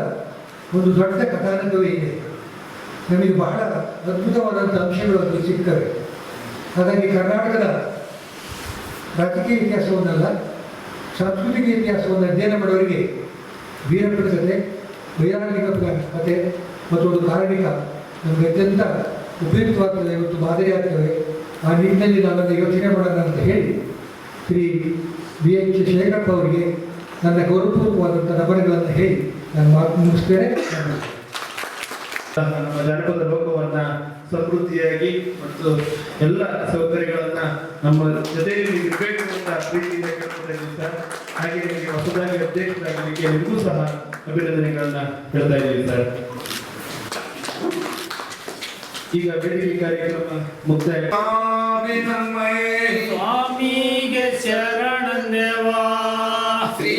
ಒಂದು ದೊಡ್ಡ ಕಥಾನಕವೇ ಇದೆ. ನಮಗೆ ಬಹಳ ಅದ್ಭುತವಾದಂಥ ಅಂಶಗಳು ಅದರಲ್ಲಿ ಸಿಗ್ತವೆ. ಹಾಗಾಗಿ ಕರ್ನಾಟಕದ ರಾಜಕೀಯ ಇತಿಹಾಸವನ್ನಲ್ಲ, ಸಾಂಸ್ಕೃತಿಕ ಇತಿಹಾಸವನ್ನು ಅಧ್ಯಯನ ಮಾಡೋರಿಗೆ ವೀರಪ್ಪನ ಕಥೆ, ವೈರಾಗಿಕ ಕಥೆ ಮತ್ತು ಒಂದು ಕಾರಣಿಕ ನಮಗೆ ಅತ್ಯಂತ ಉಪಯುಕ್ತವಾಗ್ತದೆ, ಇವತ್ತು ಮಾದರಿ ಆಗ್ತವೆ. ಆ ನಿಟ್ಟಿನಲ್ಲಿ ನಾವೆಲ್ಲ ಯೋಚನೆ ಮಾಡೋಣ ಅಂತ ಹೇಳಿ ಶ್ರೀ ಬಿ ಎಚ್ ಶೇಖರಪ್ಪ ಅವರಿಗೆ ನನ್ನ ಗೌರವಪೂರ್ವಕವಾದಂಥ ನಮನಗಳನ್ನು ಹೇಳಿ ನಾನು ಮಾತು ಮುಗಿಸ್ತೇನೆ. ನಮ್ಮ ಜಾನಪದ ಲೋಕವನ್ನ ಸಮೃದ್ಧಿಯಾಗಿ ಮತ್ತು ಎಲ್ಲ ಸೌಕರ್ಯಗಳನ್ನ ನಮ್ಮ ಜೊತೆಯಲ್ಲಿ ಇರಬೇಕು ಅಂತ ಪ್ರೀತಿಯಿಂದ ಕೇಳ್ಕೊತಾ ಇದ್ದೀವಿ ಸರ್. ಹಾಗೆ ನಿಮಗೆ ಹೊಸದಾಗಿ ಅಧ್ಯಕ್ಷರಾಗಲಿಕ್ಕೆ ನಿಮಗೂ ಸಹ ಅಭಿನಂದನೆಗಳನ್ನ ಹೇಳ್ತಾ ಇದ್ದೀವಿ ಸರ್. ಈಗ ಬೇಡಿಕೆ ಕಾರ್ಯಕ್ರಮ ಮುಕ್ತಾಯ. ಸ್ವಾಮಿಗೆ ಶರಣನ್ನೇವಾ ಶ್ರೀ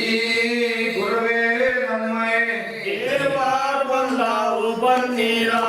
ಗುರುವೇ ನಮ್ಮಯ ದೇವಾರ್ ಬಂದಾವು ಬನ್ನೀರಾ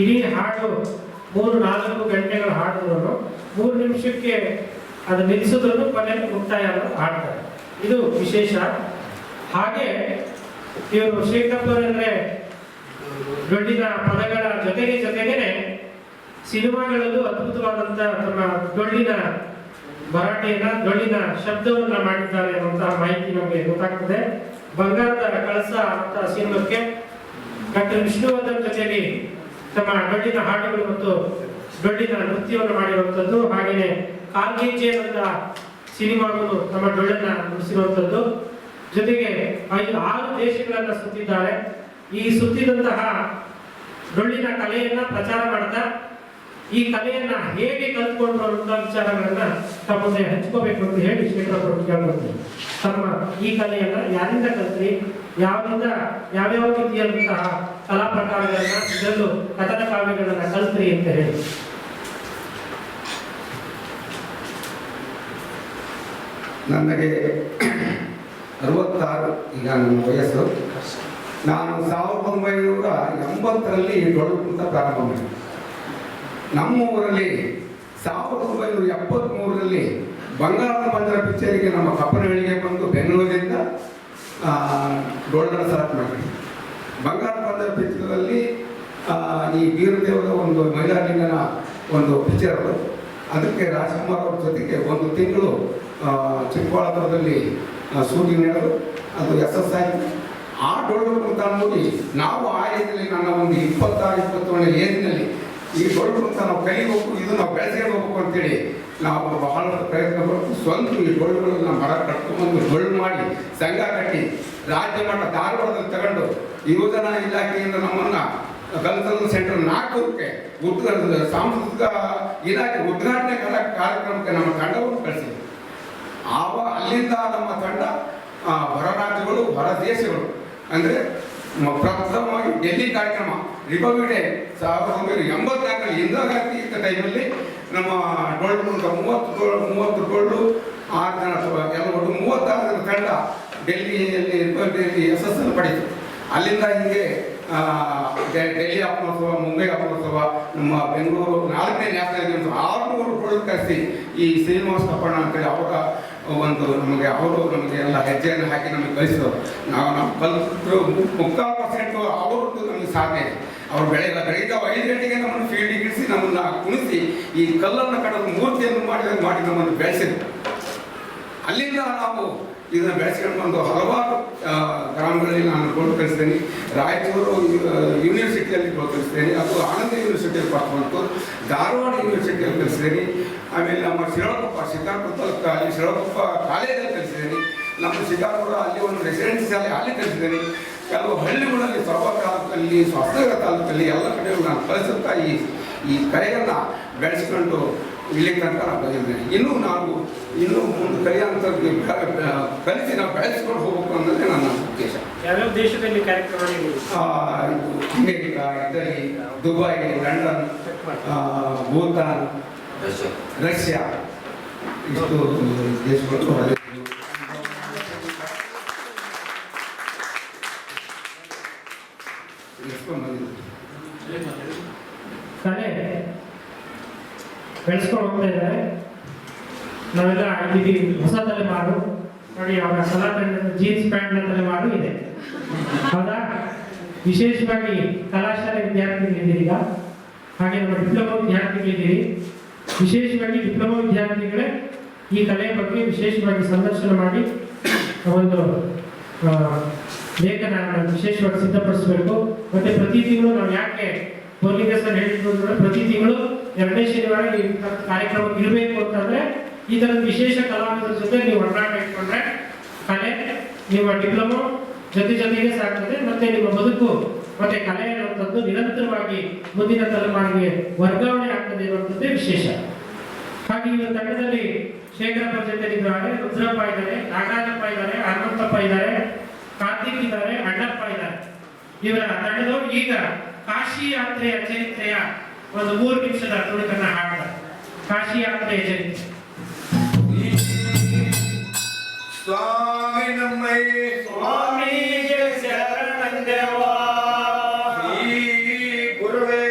ಇಡೀ ಹಾಡು 3-4 ಗಂಟೆಗಳು ಹಾಡಿದ್ರು 3 ನಿಮಿಷಕ್ಕೆ ಅದು ನಿಲ್ಲಿಸಿದ್ರು ಕೊನೆಗೆ ಮುಕ್ತಾಯ ಹಾಡ್ತಾರೆ. ಇದು ವಿಶೇಷ. ಹಾಗೆ ಇವರು ಶೇಖರಪ್ಪನವರಂದ್ರೆ ಡೊಳ್ಳಿನ ಪದಗಳ ಜೊತೆಗೇನೆ ಸಿನಿಮಾಗಳಲ್ಲೂ ಅದ್ಭುತವಾದಂಥ ತಮ್ಮ ಡೊಳ್ಳಿನ ಭರಾಟೆಯನ್ನ ಡೊಳ್ಳಿನ ಶಬ್ದವನ್ನ ಮಾಡಿದ್ದಾರೆ ಅನ್ನುವಂತಹ ಮಾಹಿತಿ ನಮಗೆ ಗೊತ್ತಾಗ್ತದೆ. ಬಂಗಾರದ ಕಳಸ ಅಂತ ಸಿನಿಮಾಕ್ಕೆ ಡಾಕ್ಟರ್ ವಿಷ್ಣುವರ್ಧನ್ ಜೊತೆಯಲ್ಲಿ ತಮ್ಮ ಡೊಳ್ಳಿನ ಹಾಡುಗಳು ಮತ್ತು ಡೊಳ್ಳಿನ ನೃತ್ಯವನ್ನು ಮಾಡಿರುವಂಥದ್ದು. ಹಾಗೆಯೇ ಕಾರ್ಗಿಂಜೆ ಅಂತ ಸಿನಿಮಾಗಳು ತಮ್ಮ ಡೊಳ್ಳನ್ನ ನುಡಿಸಿರುವಂಥದ್ದು. ಜೊತೆಗೆ 5-6 ದೇಶಗಳನ್ನ ಸುತ್ತಿದ್ದಾರೆ. ಈ ಸುತ್ತಿದಂತಹ ಡೊಳ್ಳಿನ ಕಲೆಯನ್ನ ಪ್ರಚಾರ ಮಾಡ್ತಾ ಈ ಕಲೆಯನ್ನ ಹೇಗೆ ಕಲ್ತ್ಕೊಂಡ್ರು ಅನ್ನೋ ವಿಚಾರಗಳನ್ನ ತಮ್ಮ ಮುಂದೆ ಹಂಚ್ಕೋಬೇಕು ಅಂತ ಹೇಳಿ ಶೇಖರಪ್ಪ ಕೇಳ್ಕೊಳ್ತೀನಿ. ತಮ್ಮ ಈ ಕಲೆಯನ್ನ ಯಾರಿಂದ ಕಲ್ತ್ರಿ, ಯಾವ್ಯಾವ ರೀತಿಯಾದಂತಹ ಕಲಾ ಪ್ರಕಾರಗಳನ್ನ ಇದರಲ್ಲೂ ಕಥನ ಕಾವ್ಯಗಳನ್ನ ಕಲ್ತ್ರಿ ಅಂತ ಹೇಳಿ. ನನಗೆ 66 ಈಗ ನನ್ನ ವಯಸ್ಸು. ನಾನು 1980ರಲ್ಲಿ ಡೊಳ್ಳು ಕುಣಿತ ಪ್ರಾರಂಭ ಮಾಡಿದೆ. ನಮ್ಮ ಊರಲ್ಲಿ 1973ರಲ್ಲಿ ಬಂಗಾರದ ಬಂದರ ಪಿಕ್ಚರಿಗೆ ನಮ್ಮ ಕಪ್ಪನಹಳ್ಳಿಗೆ ಬಂದು ಬೆಂಗಳೂರಿನಿಂದ ಡೊಳ್ಳನ್ನು ಸೆಲೆಕ್ಟ್ ಮಾಡಿದ್ವಿ. ಬಂಗಾರದ ಬಂದರ ಪಿಕ್ಚರಲ್ಲಿ ಈ ವೀರದೇವರ ಒಂದು ಮೈಲಾರಲಿಂಗನ ಒಂದು ಪಿಕ್ಚರ್ ಅದು. ಅದಕ್ಕೆ ರಾಜ್ಕುಮಾರ್ ಅವ್ರ ಜೊತೆಗೆ 1 ತಿಂಗಳು ಚಿಕ್ಕಬಳ್ಳಾಪುರದಲ್ಲಿ ಶೂಟಿಂಗ್ ನಡೆದು ಅದು SS ಆಯಿತು. ಆ ಡೊಳ್ಳು ಕುಣಿತ ನೋಡಿ ನಾವು ಆ ಏಜ್ನಲ್ಲಿ ನನ್ನ ಒಂದು 26-27 ಏಜ್ನಲ್ಲಿ ಈ ಡೊಳ್ಳು ಕುಣಿತ ನಾವು ಕಲಿಬೇಕು, ಇದು ನಾವು ಬೆಳೆಸ್ಕೊಂಡು ಹೋಗ್ಬೇಕು ಅಂತೇಳಿ ನಾವು ಬಹಳಷ್ಟು ಪ್ರಯತ್ನ ಪಟ್ಟು ಸ್ವಂತ ಈ ಡೊಳ್ಳುಗಳನ್ನ ಮರ ಕಟ್ಕೊಂಡು ಡೊಳ್ಳು ಮಾಡಿ ಸಂಘ ಕಟ್ಟಿ ರಾಜ್ಯ ಮಟ್ಟ ಧಾರವಾಡದಲ್ಲಿ ತಗೊಂಡು ಯುವಜನ ಇಲಾಖೆಯಿಂದ ನಮ್ಮನ್ನು ಕಲ್ಚರಲ್ ಸೆಂಟರ್ 4ಕ್ಕೆ ಸಾಂಸ್ಕೃತಿಕ ಇಲಾಖೆ ಉದ್ಘಾಟನೆ ಕಾರ್ಯಕ್ರಮಕ್ಕೆ ನಮ್ಮ ತಂಡವನ್ನು ಕಳಿಸಿದ್ವಿ. ಅಲ್ಲಿಂದ ನಮ್ಮ ತಂಡ ಹೊರ ರಾಜ್ಯಗಳು ಹೊರ ದೇಶಗಳು ಅಂದರೆ ಪ್ರಪ್ರಥಮವಾಗಿ ಡೆಲ್ಲಿ ಕಾರ್ಯಕ್ರಮ ರಿಪಬ್ಲಿಕ್ ಡೇ 1984 ಇಂದಿರಾ ಗಾಂಧಿ ಇದ್ದ ಟೈಮಲ್ಲಿ ನಮ್ಮ ಡೊಳ್ಳು ಕುಣಿತ 30 ಡೊಳ್ಳು 6 ಜನ ಎಲ್ಲ ಒಟ್ಟು 36 ಜನ ತಂಡ ಡೆಲ್ಲಿಯಲ್ಲಿ SS ಪಡೀತು. ಅಲ್ಲಿಂದ ಹಿಂಗೆ ಡೆಲ್ಲಿ ಅಪನೋತ್ಸವ, ಮುಂಬೈ ಅಪನೋತ್ಸವ, ನಮ್ಮ ಬೆಂಗಳೂರು 4ನೇ ನ್ಯಾಷನಲ್ ಗೇಮ್ಸ್ 600 ಡೊಳ್ಳು ಕರೆಸಿ ಈ ಶ್ರೀನಿವಾಸ ಕಪ್ಪಣ್ಣ ಅಂತೇಳಿ ಅವರ ಅವರು ನಮಗೆ ಎಲ್ಲ ಹೆಜ್ಜೆಯನ್ನು ಹಾಕಿ ನಮಗೆ ಕಲಿಸಿದವರು. ನಾವು ಕಲಿತು 30% ಅವರದ್ದು ನಮಗೆ ಸಾಧನೆ ಇದೆ. ಅವರು ಬೆಳಗ್ಗೆ 5 ಗಂಟೆಗೆ ನಮ್ಮನ್ನು ಫೀಲ್ಡಿಗೆ ಇಳಿಸಿ ನಮ್ಮನ್ನು ಕುಣಿಸಿ ಈ ಕಲ್ಲನ್ನು ಕಟ್ಟಲು ಮೂರ್ತಿಯನ್ನು ಮಾಡಿ ನಮ್ಮನ್ನು ಬೆಳೆಸಿದ್ರು. ಅಲ್ಲಿಂದ ನಾವು ಇದನ್ನು ಬೆಳೆಸ್ಕೊಂಡು ಬಂದು ಹಲವಾರು ಗ್ರಾಮಗಳಲ್ಲಿ ನಾನು ಡೊಳ್ಳು ಕಲಿಸ್ತೇನೆ. ರಾಯಚೂರು ಯೂನಿವರ್ಸಿಟಿಯಲ್ಲಿ ಡೊಳ್ಳು ಕಲಿಸ್ತೇನೆ, ಅದು ಆನಂದ ಯೂನಿವರ್ಸಿಟಿಯಲ್ಲಿ ಬಂತು. ಧಾರವಾಡ ಯೂನಿವರ್ಸಿಟಿಯಲ್ಲಿ ಕಲಿಸ್ತೇನೆ. ಆಮೇಲೆ ನಮ್ಮ ಶಿರಾಳಕೊಪ್ಪ ಸಿದ್ದಾಪುರ ಅಲ್ಲಿ ಶಿರಾಳಕೊಪ್ಪ ಕಾಲೇಜಲ್ಲಿ ಕಲಿಸಿದ್ದೇನೆ. ನಮ್ಮ ಸಿದ್ದಾಪುರ ಅಲ್ಲಿ ಒಂದು ರೆಸಿಡೆನ್ಸಿ ಶಾಲೆ ಅಲ್ಲಿ ಕಲಿಸಿದ್ದೇನೆ. ಕೆಲವು ಹಳ್ಳಿಗಳಲ್ಲಿ ಸೊರಬ ತಾಲೂಕಲ್ಲಿ ಹೊಸನಗರ ತಾಲೂಕಲ್ಲಿ ಎಲ್ಲ ಕಡೆಯೂ ನಾನು ಕಲಿಸುತ್ತಾ ಈ ಕಲೆಯನ್ನು ಬೆಳೆಸ್ಕೊಂಡು ಇಲ್ಲಿ ತನಕ ನಾನು ಬಂದಿದ್ದೇನೆ. ಇನ್ನೂ ಮುಂದೆ ಕಲಿಯುವಂಥದ್ದು ಕಲಿಸಿ ನಾವು ಬೆಳೆಸ್ಕೊಂಡು ಹೋಗ್ಬೇಕು ಅನ್ನೋದೇ ನನ್ನ ಉದ್ದೇಶ. ಯಾವ್ಯಾವ ದೇಶದಲ್ಲಿ ಕಾರ್ಯಕ್ರಮ America, Italy, Dubai, London, Bhutan, Russia ಇಷ್ಟು ದೇಶಗಳು ಕಲೆ ಬೆಳೆಸ್ಕೊಂಡು ಹೋಗ್ತಾ ಇದ್ದಾರೆ. ನಾವೆಲ್ಲ ಇಲ್ಲಿ ಹೊಸ ತಲೆಮಾರು ನೋಡಿ, ಅವರ ಕಲಾ ಜೀನ್ಸ್ ಪ್ಯಾಂಟ್ನ ತಲೆಮಾರು ಇದೆ ಹೌದಾ. ವಿಶೇಷವಾಗಿ ಕಲಾಶಾಲೆ ವಿದ್ಯಾರ್ಥಿಗಳಿದ್ದೀರಿ ಈಗ, ಹಾಗೆ ನಮ್ಮ ಡಿಪ್ಲೊಮಾ ವಿದ್ಯಾರ್ಥಿಗಳಿದ್ದೀರಿ. ವಿಶೇಷವಾಗಿ ಡಿಪ್ಲೊಮಾ ವಿದ್ಯಾರ್ಥಿಗಳೇ ಈ ಕಲೆಯ ಬಗ್ಗೆ ವಿಶೇಷವಾಗಿ ಸಂದರ್ಶನ ಮಾಡಿ ಒಂದು ಲೇಖನ ವಿಶೇಷವಾಗಿ ಸಿದ್ಧಪಡಿಸಬೇಕು. ಮತ್ತೆ ಪ್ರತಿ ತಿಂಗಳು ನಾವು ಯಾಕೆ ಪೊಲೀಸರು ಹೇಳಿದ್ರು ಪ್ರತಿ ತಿಂಗಳು 2ನೇ ಶನಿವಾರ ಈ ಕಾರ್ಯಕ್ರಮ ಇರಬೇಕು ಅಂತಂದ್ರೆ ಈ ತರದ ವಿಶೇಷ ಕಲಾವಿದರ ಜೊತೆ ನೀವು ಒಡನಾಟ ಇಟ್ಕೊಂಡ್ರೆ ಕಲೆ ನಿಮ್ಮ ಡಿಪ್ಲೊಮಾ ಜೊತೆಗೆ ಸಾಗ್ತದೆ. ಮತ್ತೆ ನಿಮ್ಮ ಬದುಕು ಮತ್ತೆ ಕಲೆ ಅನ್ನುವಂಥದ್ದು ನಿರಂತರವಾಗಿ ಮುಂದಿನ ತಲೆಮಾರಿಗೆ ವರ್ಗಾವಣೆ ಆಗ್ತದೆ ಅನ್ನುವಂಥದ್ದೇ ವಿಶೇಷ. ಹಾಗೆ ಈ ತಂಡದಲ್ಲಿ ಶೇಖರಪ್ಪ ಜೊತೆಗಿದ್ದಾರೆ, ರುದ್ರಪ್ಪ ಇದ್ದಾರೆ, ನಾಗರಾಜಪ್ಪ ಇದ್ದಾರೆ, ಹನುಮಂತಪ್ಪ ಇದ್ದಾರೆ, ಕಾರ್ತಿಕ್ ಇದ್ದಾರೆ, ಅಣ್ಣಪ್ಪ ಇದ್ದಾರೆ. ಇವರ ತಂಡದವರು ಈಗ ಕಾಶಿ ಯಾತ್ರೆಯ ಚರಿತ್ರೆಯ ಒಂದು 3 ನಿಮಿಷದ ತುಣುಕನ್ನ ಹಾಡ್ತಾರೆ. ಕಾಶಿ ಯಾತ್ರೆಯ ಚರಿತ್ರೆ. ಸ್ವಾಮಿ ನಮ್ಮಯ್ಯ ಸ್ವಾಮಿಗೆ ಶರಣಂದೇವಾ, ಶ್ರೀ ಗುರುವೇ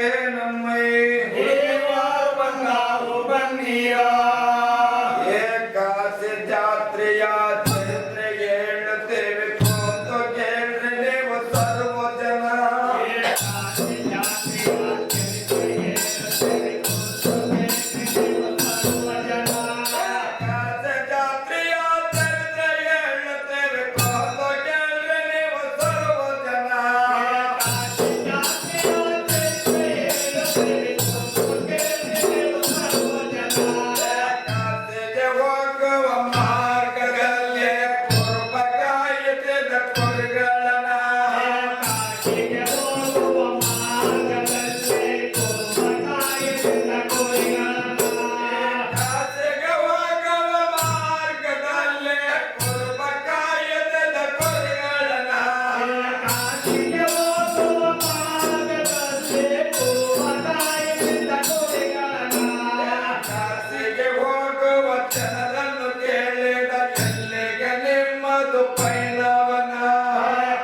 ಜನರನ್ನು ಕೇಳಿದ ಎಲ್ಲಿಗೆ ನಿಮ್ಮದು ಪೈಲವನ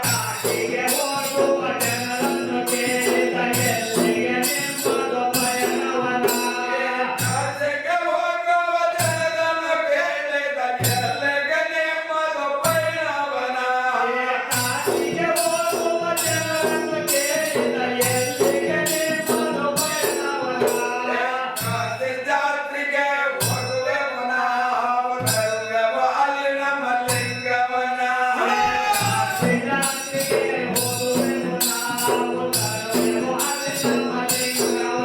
ಕಾಶಿಗೆ ಹೋಗುವ ಜನರನ್ನು ಕೇಳಿದ ಎಲ್ಲಿಗೆ ನಿಮ್ಮದು ಪಯಣವನ ಕಾಶಿಗೆ ಹೋಗುವ ಜನರನ್ನು ಕೇಳಿದ ಎಲ್ಲಿಗೆ ನಿಮ್ಮದು ಪೈಲವನ ಕಾಶಿಗೆ ಹೋಗುವ ಜನರನ್ನು ಕೇಳಿದ ಎಲ್ಲಿಗೆ ನಿಮ್ಮದು ಪಯಣವನ ಕಾಶಿ ಜಾತ್ರೆಗೆ ಹೋಗುವೆವು ನಾವು ಬರುವೆವು ಅಲ್ಲಿ ನಮ್ಮ ಲಿಂಗವನ ರಾತ್ರಿಗೆ ಹೋಗುವೆವು ನಾವು ತರುವೆವು ಅಲ್ಲಿ ನಮ್ಮ ಲಿಂಗವನ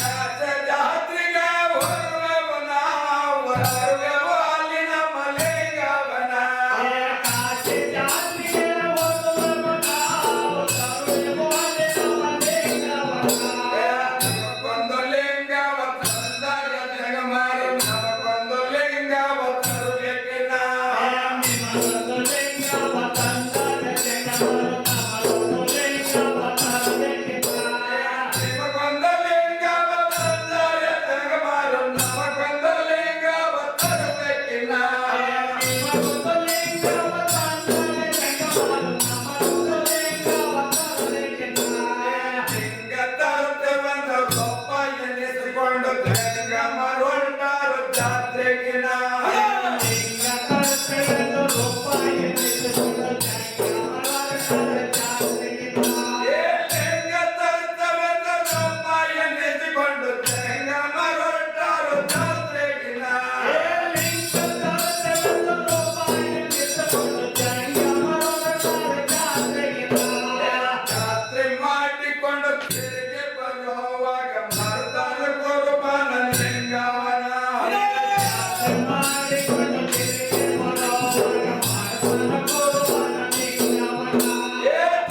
ಕಾಶಿ ಜಾತ್ರೆಗೆ ಹೋಗುವೆವು ನಾವು ಬರುವೆವು ಅಲ್ಲಿ ನಮ್ಮ ಲಿಂಗವನ ಕಾಶಿ ಜಾತ್ರೆಗೆ ಹೋಗುವೆವು ನಾವು ತರುವೆವು ಅಲ್ಲಿ ನಮ್ಮ ಲಿಂಗವನ ನಮಗೊಂದು ಲಿಂಗವ ತಂದಾಗ ಜಗಮಾರು ನಮಗೊಂದು ಲಿಂಗವ ತರುಬೇಕಿನ ನಿಮಗೊಂದು ಲಿಂಗವ ತಂದಾಗ ಜಗಮಾರು ನಮಗೊಂದು ಲಿಂಗವ ತರಬೇಕಿಲ್ಲ ನಿಮಗೊಂದು ಲಿಂಗವ ತಂದಾಗ ಜಗಮಾರು ನಮಗೊಂದು ಲಿಂಗವ ತರುಬೇಕಿನ ನಿಮಗೊಂದು ಲಿಂಗವ ತಂದಾಗ ಜಗಮಾರು ನಮಗೊಂದು ಲಿಂಗವ ತರಬೇಕಿಲ್ಲ ಲಿಂಗ ತರುತ್ತೇವೆಂದು ಗೊಪ್ಪ ಎನಿಸಿಕೊಂಡು ಜಗಮರುಂಟಾರು ಜಾತ್ರೆಗಿನ ಲಿಂಗ ತರುತ್ತೇವೆಂದು ರೂಪಾಯಿ ಎನಿಸಿಕೊಂಡು ಜಗಮರುಂಟಾರು ಜಾತ್ರೆಗಿನ ಲಿಂಗ ತರುತ್ತೇವೆಂದು ಗೊಪ್ಪ ಎನಿಸಿಕೊಂಡು ಜಗಮರುಂಟಾರು ಜಾತ್ರೆಗಿನ ಜಾತ್ರೆ ಮಾಡಿಕೊಂಡು ತಿರುಗಿ ಬರುವಾಗ ಮರ್ದಾನ ಕುರುಬನ ಲಿಂಗವನ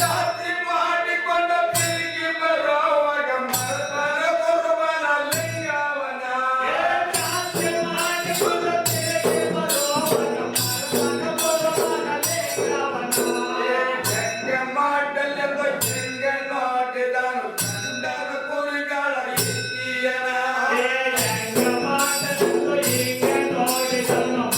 ಜಾತ್ರೆ ಮಾಡಿಕೊಂಡು ತಿರುಗಿ ಬರುವಾಗ ಮರ್ದಾನ ಕುರುಬನ ಲಿಂಗವನ ಜಂಗ ಮಾಡಲೆಂದು ಜಿಂಗ ನೋಡಿದನು ಕಂಡನು ಕುರಿಗಳ ಇಕ್ಕಿಯನ ನೋಡಿದನು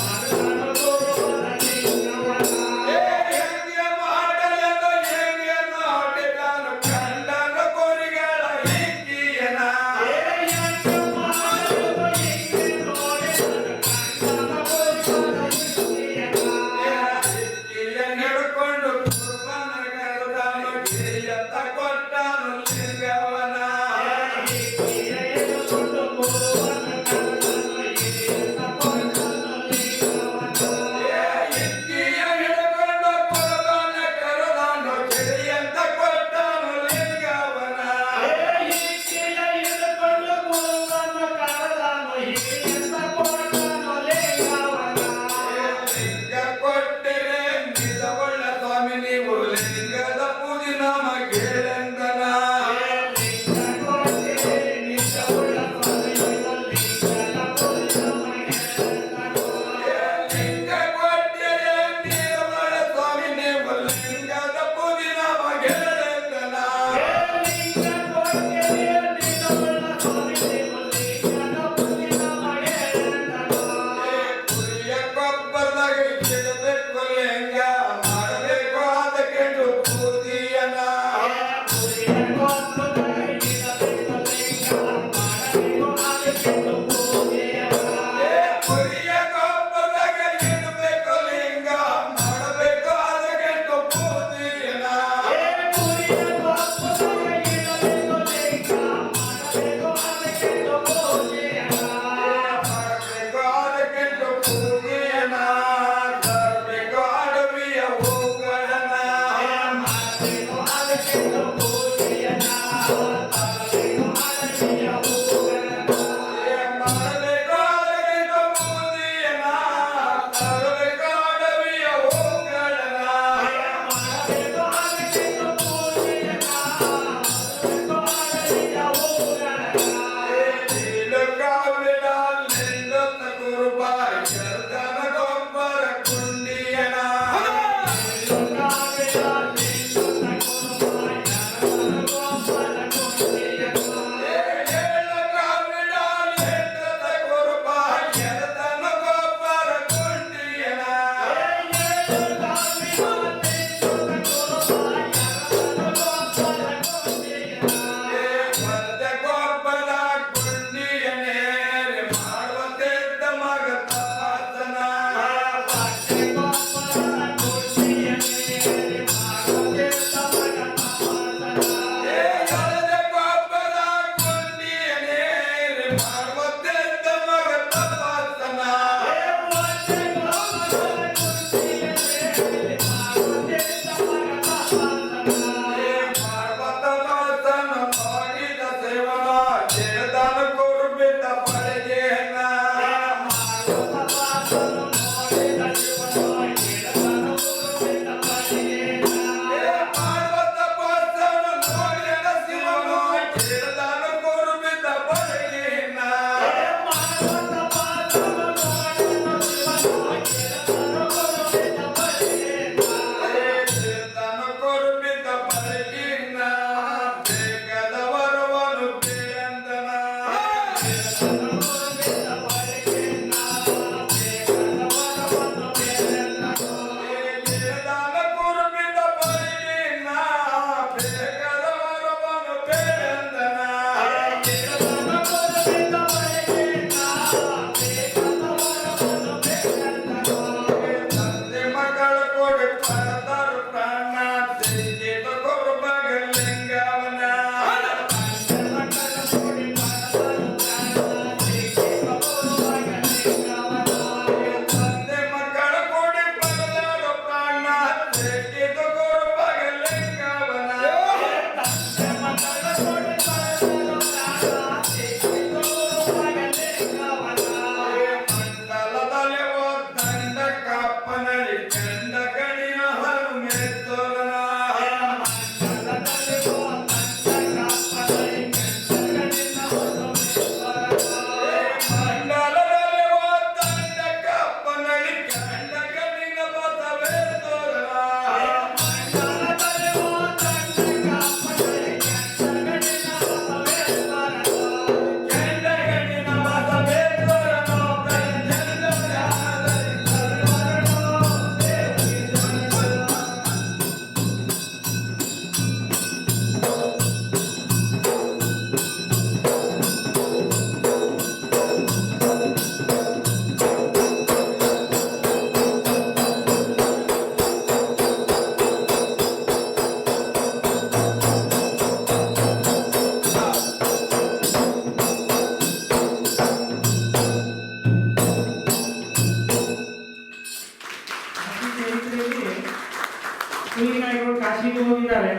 ಕಾಶಿಗೆ ಹೋಗಿದ್ದಾರೆ,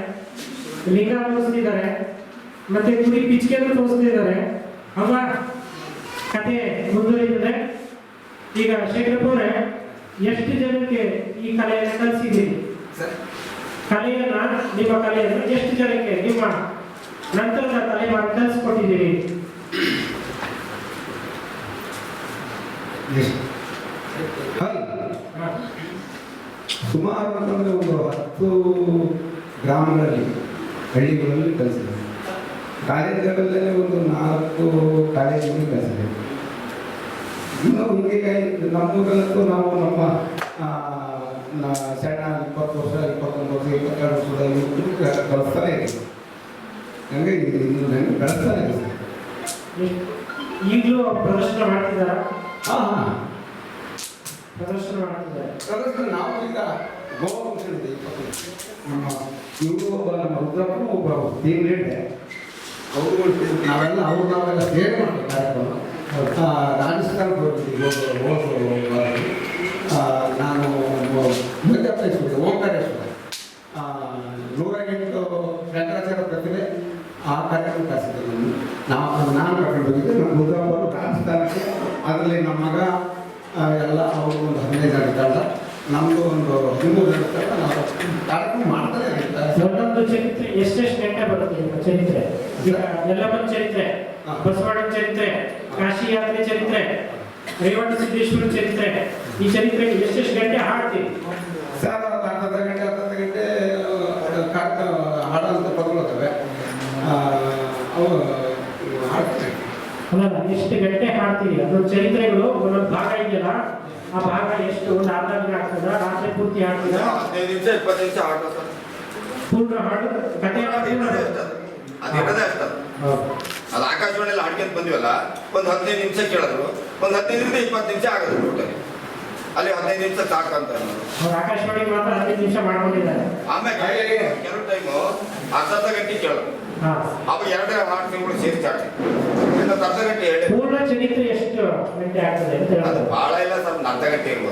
ಲಿಂಗ ತೋರಿಸ್ತಿದ್ದಾರೆ, ಮತ್ತೆ ಗುಡಿ ಪಿಚ್ಕೆಯನ್ನು ತೋರಿಸ್ತಿದ್ದಾರೆ. ಅವ ಕತೆ ಮುಂದುವರಿತದೆ. ಈಗ ಶೇಖರಪ್ಪ ಅವರೇ, ಎಷ್ಟು ಜನಕ್ಕೆ ಈ ಕಲೆಯನ್ನು ಕಲಿಸಿದ್ದೀರಿ? ಕಲೆಯನ್ನ, ನಿಮ್ಮ ಕಲೆಯನ್ನು ಎಷ್ಟು ಜನಕ್ಕೆ ನಿಮ್ಮ ನಂತರದ ತಲೆಮಾರು ಕಲಿಸ್ಕೊಟ್ಟಿದ್ದೀರಿ? ಸುಮಾರು ಅಂತಂದರೆ ಒಂದು 10 ಗ್ರಾಮಗಳಲ್ಲಿ, ಹಳ್ಳಿಗಳಲ್ಲಿ ಕಲಿಸಿದೆ. ಕಾಲೇಜುಗಳಲ್ಲೇ ಒಂದು 4 ಕಾಲೇಜುಗಳಲ್ಲಿ ಕಲಿಸಿದೆ. ಇನ್ನು ಹೀಗೆ ನಮ್ಮೂರಲ್ಲಂತೂ ನಾವು ನಮ್ಮ ಸಣ್ಣ 20 ವರ್ಷ, 21 ವರ್ಷ, 22 ವರ್ಷದ ಯುವಕರು ಕಲಿಸ್ತಾನೆ ಇದೆ. ನನಗೆ ಇದು ನನಗೆ ಕಲಿಸ್ತಾನೆ ಇದೆ. ಈಗಲೂ ಪ್ರದರ್ಶನ ಮಾಡ್ತಿದ್ದಾರಾ? ಹಾಂ, ಪ್ರದರ್ಶನ ಮಾಡ್ತಿದ್ದಾರೆ. ಪ್ರದರ್ಶನ ನಾವು ಈಗ ಗೋವಾ ಫಂಕ್ಷನ್ ಇದೆ 20. ನಮ್ಮ ಇವರು ಒಬ್ಬ, ನಮ್ಮ ರುದ್ರಪ್ಪನು ಒಬ್ಬ ಟೀಮ್ ಲೀಡ್. ಅವರು ನಾವೆಲ್ಲ ಸೇರಿ ಮಾಡ್ತೀವಿ ಕಾರ್ಯಕ್ರಮ. ರಾಜಸ್ಥಾನಕ್ಕೆ ಹೋಗ್ತೀವಿ. ನಾನು ಮಧ್ಯಪ್ರದೇಶ ಓಂಕಾರೇಶ್ವರ 108 ರಂಗರಾಚಾರ್ಯ ಪ್ರತಿಭೆ ಆ ಕಾರ್ಯಕ್ರಮ ಕಳಿಸಿದ್ದೆ. ನಾನು ಕರ್ಕೊಂಡು ಹೋಗಿದ್ದೆ. ನಮ್ಮ ರುದ್ರಪ್ಪರು ರಾಜಸ್ಥಾನಕ್ಕೆ, ಅದರಲ್ಲಿ ನಮ್ಮ ಮಗ ಎಲ್ಲ ಅವರು ಒಂದು 15 ಜನ ತಂಡ, ನಮ್ಮದು ಒಂದು 13 ಜನ ತಂಡ. ನಾವು ಕಾರ್ಯಕ್ರಮ ಮಾಡ್ತಾನೆ ಇರ್ತಾರೆ. ಒಂದೊಂದು ಚರಿತ್ರೆ ಎಷ್ಟೆಷ್ಟು ಗಂಟೆ ಬರುತ್ತೆ? ನಿಮ್ಮ ಚರಿತ್ರೆ ಈಗ ಯಲ್ಲಮ್ಮನ ಚರಿತ್ರೆ, ಬಸವಣ್ಣನ ಚರಿತ್ರೆ, ಕಾಶಿ ಯಾತ್ರೆ ಚರಿತ್ರೆ, ರೇವಣ ಸಿದ್ದೇಶ್ವರ ಚರಿತ್ರೆ, ಈ ಚರಿತ್ರೆಗೆ ಎಷ್ಟೆಷ್ಟು ಗಂಟೆ ಹಾಡ್ತೀವಿ? ಸರ್, ಅರ್ಧ ಗಂಟೆ ಹಾಡುವಂಥ ಪದಗಳಿರ್ತವೆ, ಅವು ಹಾಡ್ತಾರೆ. ಅಲ್ಲ, ಎಷ್ಟು ಗಂಟೆ ಹಾಡ್ತೀವಿ? ಅದೊಂದು ಚರಿತ್ರೆಗಳು ಒಂದೊಂದು ಭಾಗ ಇದೆಯಲ್ಲ, ಆ ಭಾಗ ಎಷ್ಟು? ಒಂದು ಅರ್ಧ ದಿನ ಆಗ್ತದ? ರಾತ್ರಿ ಪೂರ್ತಿ ಹಾಡ್ತೀರ? 15 ನಿಮಿಷ 20 ನಿಮಿಷ ಆಟ ಸರ್. ಪೂರ್ಣ ಹಾಡು ಕಥೆ ಅದಿರೋದೇ ಅಷ್ಟ. ಅದು ಆಕಾಶವಾಣಿಯಲ್ಲಿ ಹಾಡ್ಕೊಂತ ಬಂದಿವಲ್ಲ, ಒಂದು 15 ನಿಮಿಷ ಕೇಳಿದ್ರು, ಒಂದು 15 ನಿಮಿಷ 20 ನಿಮಿಷ ಆಗೋದು ಟೋಟಲಿ. ಅಲ್ಲಿ 15 ನಿಮಿಷ ಸಾಕಂತ ಅವ್ರು ಆಕಾಶವಾಣಿಗೆ ಮಾತ್ರ 15 ನಿಮಿಷ ಮಾಡ್ಕೊಂಡಿದ್ದಾರೆ. ಆಮೇಲೆ ಕೆಲವು ಟೈಮು ಅರ್ಧ ಗಂಟೆ ಕೇಳೋದು. ಅವಾಗ 2 ಹಾಡು ತಿಂಗಳು ಸೇರಿಸಿ ಆಟ, ಅರ್ಧ ಗಂಟೆ ಹೇಳಿ. ಪೂರ್ಣ ಚರಿತ್ರೆ ಎಷ್ಟು ಗಂಟೆ ಆಗ್ತದೆ ಅಂತ ಅದು ಹೇಳೋದು? ಭಾಳ ಇಲ್ಲ, ಸ್ವಲ್ಪ ಅರ್ಧ ಗಂಟೆ ಇರ್ಬೋದು.